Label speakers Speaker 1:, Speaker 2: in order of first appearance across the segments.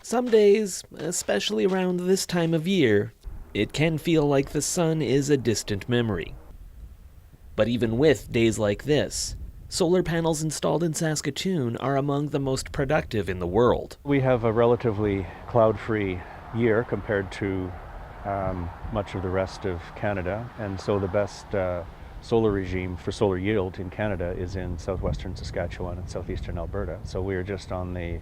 Speaker 1: Some days, especially around this time of year, it can feel like the sun is a distant memory. But even with days like this, solar panels installed in Saskatoon are among the most productive in the world.
Speaker 2: We have a relatively cloud-free year compared to much of the rest of Canada, and so the best solar regime for solar yield in Canada is in southwestern Saskatchewan and southeastern Alberta. So we are just on the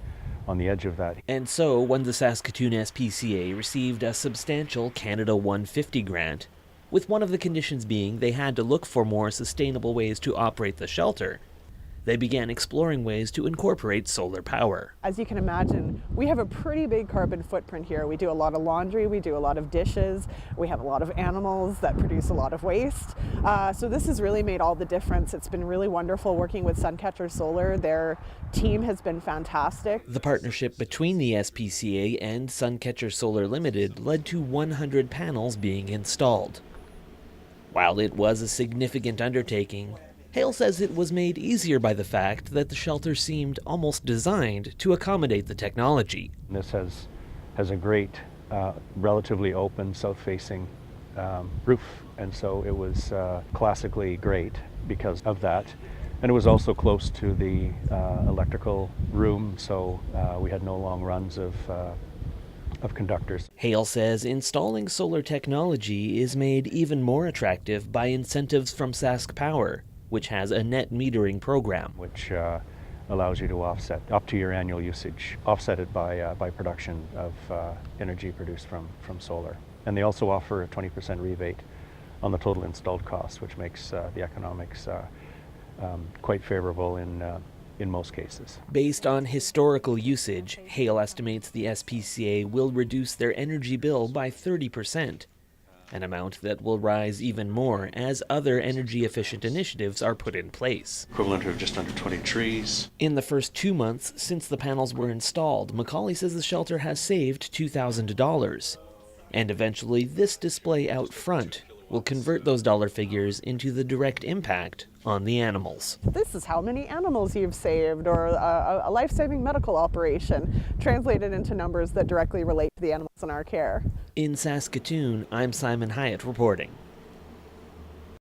Speaker 2: edge of that.
Speaker 1: And so when the Saskatoon SPCA received a substantial Canada 150 grant, with one of the conditions being they had to look for more sustainable ways to operate the shelter, they began exploring ways to incorporate solar power.
Speaker 3: As you can imagine, we have a pretty big carbon footprint here. We do a lot of laundry, we do a lot of dishes, we have a lot of animals that produce a lot of waste. So this has really made all the difference. It's been really wonderful working with Suncatcher Solar. Their team has been fantastic.
Speaker 1: The partnership between the SPCA and Suncatcher Solar Limited led to 100 panels being installed. While it was a significant undertaking, Hale says it was made easier by the fact that the shelter seemed almost designed to accommodate the technology.
Speaker 2: This has a great, relatively open, south-facing roof, and so it was classically great because of that. And it was also close to the electrical room, so we had no long runs of conductors.
Speaker 1: Hale says installing solar technology is made even more attractive by incentives from Sask Power, which has a net metering program.
Speaker 2: Which allows you to offset up to your annual usage, offset it by production of energy produced from solar. And they also offer a 20% rebate on the total installed cost, which makes the economics quite favorable in most cases.
Speaker 1: Based on historical usage, Hale estimates the SPCA will reduce their energy bill by 30%. An amount that will rise even more as other energy-efficient initiatives are put in place.
Speaker 2: Equivalent of just under 20 trees.
Speaker 1: In the first 2 months since the panels were installed, Macaulay says the shelter has saved $2,000. And eventually, this display out front will convert those dollar figures into the direct impact on the animals.
Speaker 3: This is how many animals you've saved, or a life-saving medical operation, translated into numbers that directly relate to the animals in our care.
Speaker 1: In Saskatoon, I'm Simon Hyatt reporting.